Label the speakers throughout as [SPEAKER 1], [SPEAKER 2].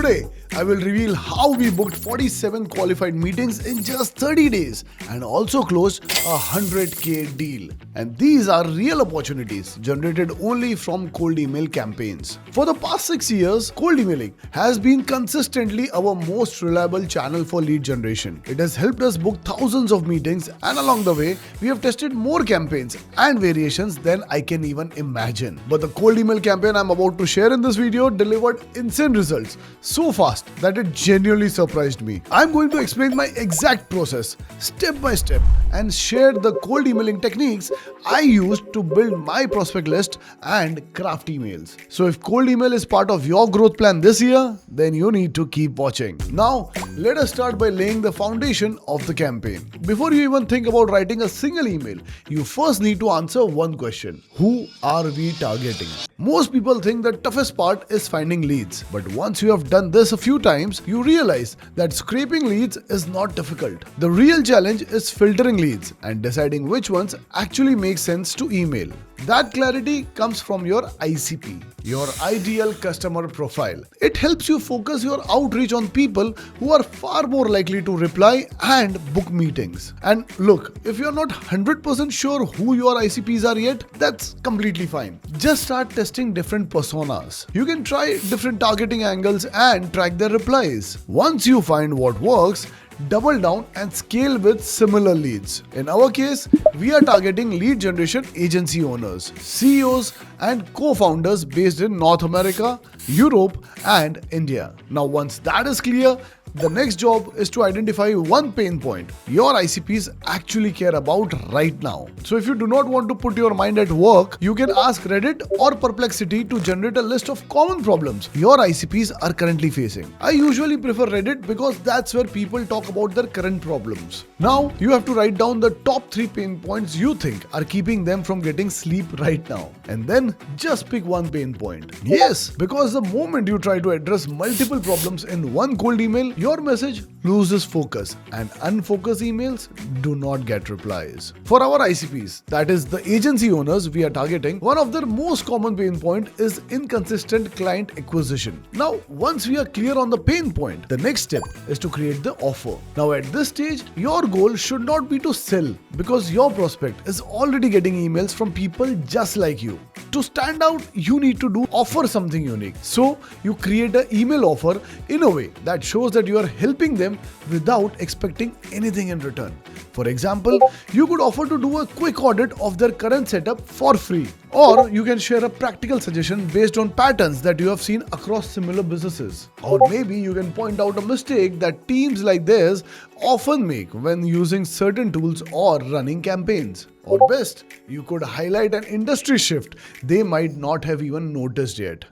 [SPEAKER 1] Today, I will reveal how we booked 47 qualified meetings in just 30 days and also closed a 100k deal. And these are real opportunities generated only from cold email campaigns. For the past 6 years, cold emailing has been consistently our most reliable channel for lead generation. It has helped us book thousands of meetings, and along the way, we have tested more campaigns and variations than I can even imagine. But the cold email campaign I'm about to share in this video delivered insane results so fast that it genuinely surprised me. I'm going to explain my exact process, step by step, and share the cold emailing techniques I used to build my prospect list and craft emails. So if cold email is part of your growth plan this year, then you need to keep watching. Now, let us start by laying the foundation of the campaign. Before you even think about writing a single email, you first need to answer one question. Who are we targeting? Most people think the toughest part is finding leads, but once you have done this a few times, you realize that scraping leads is not difficult. The real challenge is filtering leads and deciding which ones actually make sense to email. That clarity comes from your ICP, your ideal customer profile. It helps you focus your outreach on people who are far more likely to reply and book meetings. And look, if you're not 100% sure who your ICPs are yet, that's completely fine. Just start testing different personas. You can try different targeting angles and track their replies. Once you find what works, double down and scale with similar leads. In our case, we are targeting lead generation agency owners, CEOs, and co-founders based in North America, Europe, and India. Now, once that is clear, the next job is to identify one pain point your ICPs actually care about right now. So if you do not want to put your mind at work, you can ask Reddit or Perplexity to generate a list of common problems your ICPs are currently facing. I usually prefer Reddit because that's where people talk about their current problems. Now, you have to write down the top 3 pain points you think are keeping them from getting sleep right now. And then just pick one pain point. Yes, because the moment you try to address multiple problems in one cold email, your message loses focus and unfocused emails do not get replies. For our ICPs, that is the agency owners we are targeting, one of their most common pain point is inconsistent client acquisition. Now, once we are clear on the pain point, the next step is to create the offer. Now, at this stage, your goal should not be to sell because your prospect is already getting emails from people just like you. To stand out, you need to offer something unique. So, you create an email offer in a way that shows that you are helping them without expecting anything in return. For example, you could offer to do a quick audit of their current setup for free. Or you can share a practical suggestion based on patterns that you have seen across similar businesses. Or maybe you can point out a mistake that teams like theirs often make when using certain tools or running campaigns. Or best, you could highlight an industry shift they might not have even noticed yet.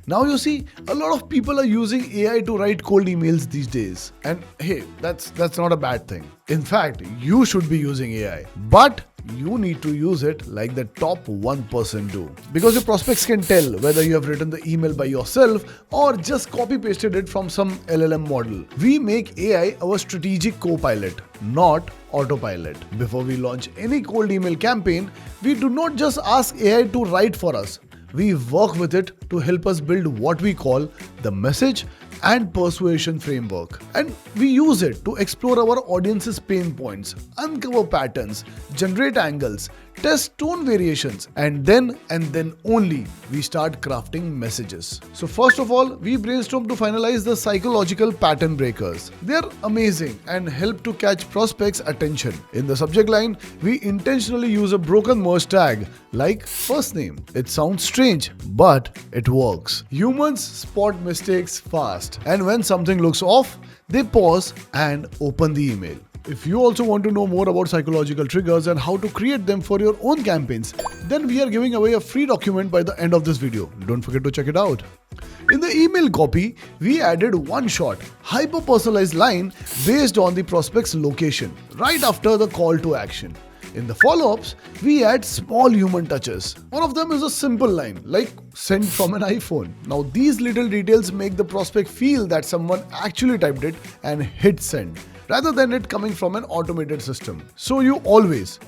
[SPEAKER 1] Now you see, a lot of people are using AI to write cold emails these days. And hey, that's not a bad thing. In fact, you should be using AI. But you need to use it like the top 1% do. Because your prospects can tell whether you have written the email by yourself or just copy-pasted it from some LLM model. We make AI our strategic co-pilot, not autopilot. Before we launch any cold email campaign, we do not just ask AI to write for us. We work with it to help us build what we call the message and persuasion framework. And we use it to explore our audience's pain points, uncover patterns, generate angles, test tone variations, and then only we start crafting messages. So first of all, we brainstorm to finalize the psychological pattern breakers. They're amazing and help to catch prospects' attention. In the subject line, we intentionally use a broken merge tag like first name. It sounds strange, but it works. Humans spot mistakes fast, and when something looks off, they pause and open the email. If you also want to know more about psychological triggers and how to create them for your own campaigns, then we are giving away a free document by the end of this video. Don't forget to check it out. In the email copy, we added one short, hyper-personalized line based on the prospect's location, right after the call to action. In the follow-ups, we add small human touches. One of them is a simple line, like sent from an iPhone. Now, these little details make the prospect feel that someone actually typed it and hit send, rather than it coming from an automated system. So you always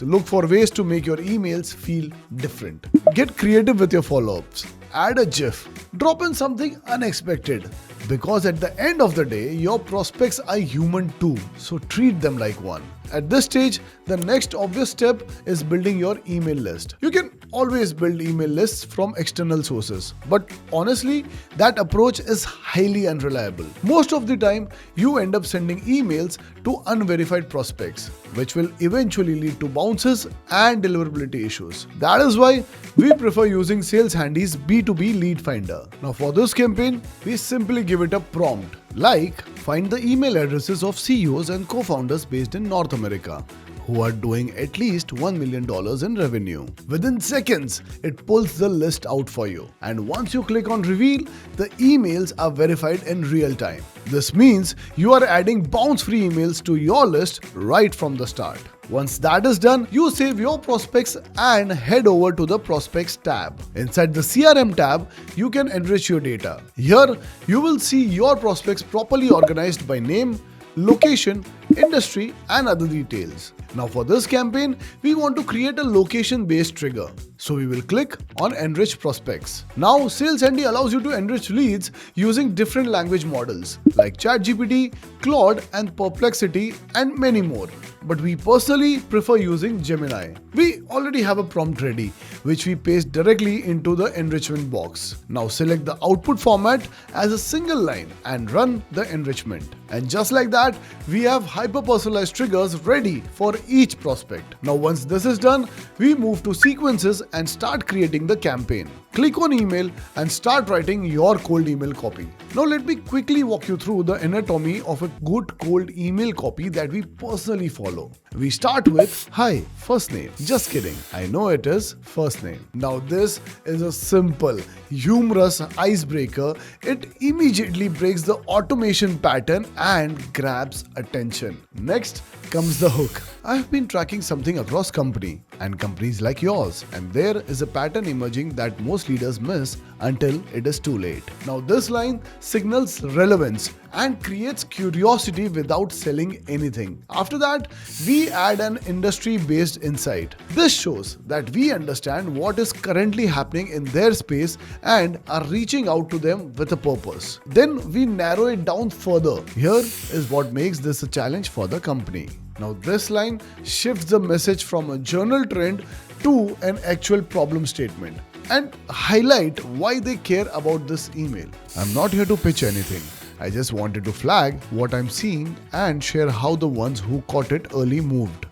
[SPEAKER 1] look for ways to make your emails feel different. Get creative with your follow-ups. Add a GIF. Drop in something unexpected. Because at the end of the day, your prospects are human too, so treat them like one. At this stage, the next obvious step is building your email list. You can always build email lists from external sources, but honestly, that approach is highly unreliable. Most of the time, you end up sending emails to unverified prospects, which will eventually lead to bounces and deliverability issues. That is why we prefer using Saleshandy's B2B lead finder. Now for this campaign, we simply give it a prompt like find the email addresses of CEOs and co-founders based in North America who are doing at least $1 million in revenue. Within seconds, it pulls the list out for you. And once you click on reveal, the emails are verified in real time. This means you are adding bounce-free emails to your list right from the start. Once that is done, you save your prospects and head over to the prospects tab. Inside the CRM tab, you can enrich your data. Here, you will see your prospects properly organized by name, location, industry, and other details. Now for this campaign, we want to create a location-based trigger. So we will click on Enrich Prospects. Now Saleshandy allows you to enrich leads using different language models like ChatGPT, Claude, and Perplexity, and many more. But we personally prefer using Gemini. We already have a prompt ready, which we paste directly into the enrichment box. Now select the output format as a single line and run the enrichment. And just like that, we have hyper-personalized triggers ready for each prospect. Now once this is done, we move to sequences and start creating the campaign. Click on email and start writing your cold email copy. Now let me quickly walk you through the anatomy of a good cold email copy that we personally follow. We start with, hi, first name. Just kidding. I know it is first name. Now this is a simple, humorous icebreaker. It immediately breaks the automation pattern and grabs attention. Next comes the hook. I have been tracking something across company and companies like yours, and there is a pattern emerging that most leaders miss until it is too late. Now this line signals relevance and creates curiosity without selling anything. After that, we add an industry-based insight. This shows that we understand what is currently happening in their space and are reaching out to them with a purpose. Then we narrow it down further. Here is what makes this a challenge for the company. Now this line shifts the message from a journal trend to an actual problem statement and highlight why they care about this email. I'm not here to pitch anything. I just wanted to flag what I'm seeing and share how the ones who caught it early moved.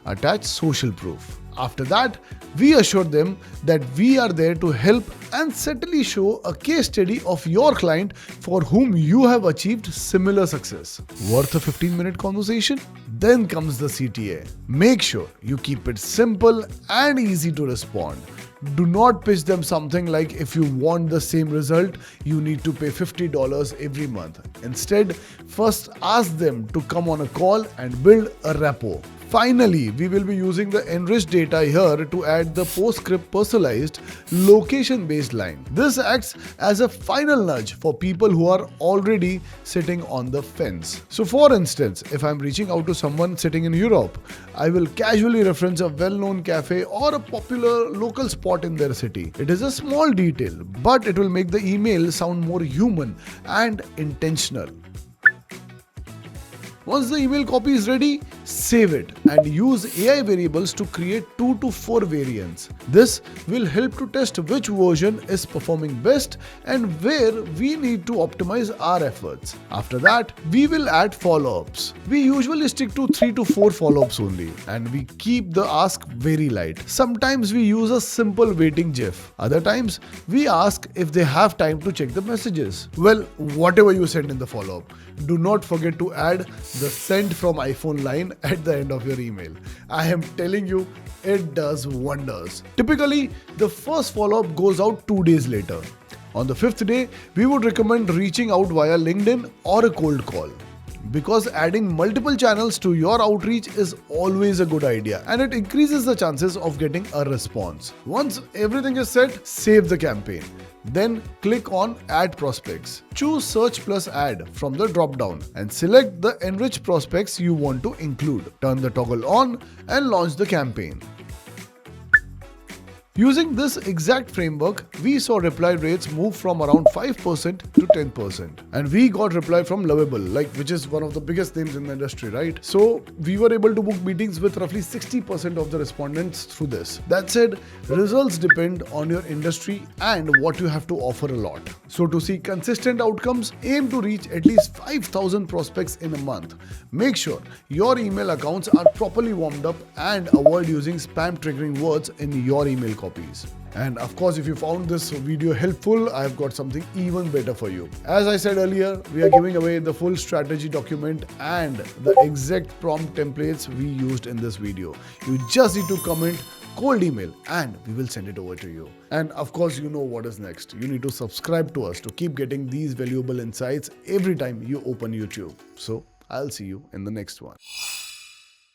[SPEAKER 1] Attach social proof. After that, we assure them that we are there to help and subtly show a case study of your client for whom you have achieved similar success. Worth a 15-minute conversation? Then comes the CTA. Make sure you keep it simple and easy to respond. Do not pitch them something like if you want the same result, you need to pay $50 every month. Instead, first ask them to come on a call and build a rapport. Finally, we will be using the enriched data here to add the postscript personalized location-based line. This acts as a final nudge for people who are already sitting on the fence. So for instance, if I'm reaching out to someone sitting in Europe, I will casually reference a well-known cafe or a popular local spot in their city. It is a small detail, but it will make the email sound more human and intentional. Once the email copy is ready, save it and use AI variables to create 2 to 4 variants. This will help to test which version is performing best and where we need to optimize our efforts. After that, we will add follow-ups. We usually stick to 3 to 4 follow-ups only, and we keep the ask very light. Sometimes we use a simple waiting GIF. Other times, we ask if they have time to check the messages. Well, whatever you send in the follow-up, do not forget to add the send from iPhone line at the end of your email. I am telling you, it does wonders. Typically, the first follow-up goes out 2 days later. On the 5th day, we would recommend reaching out via LinkedIn or a cold call. Because adding multiple channels to your outreach is always a good idea and it increases the chances of getting a response. Once everything is set, save the campaign. Then click on Add Prospects. Choose Search plus Add from the drop-down and select the enriched prospects you want to include. Turn the toggle on and launch the campaign. Using this exact framework, we saw reply rates move from around 5% to 10%. And we got reply from Lovable, which is one of the biggest names in the industry, right? So we were able to book meetings with roughly 60% of the respondents through this. That said, results depend on your industry and what you have to offer a lot. So to see consistent outcomes, aim to reach at least 5,000 prospects in a month. Make sure your email accounts are properly warmed up and avoid using spam triggering words in your email copies. And of course, if you found this video helpful, I've got something even better for you. As I said earlier, we are giving away the full strategy document and the exact prompt templates we used in this video. You just need to comment cold email and we will send it over to you. And of course, you know what is next. You need to subscribe to us to keep getting these valuable insights every time you open YouTube. So I'll see you in the next one.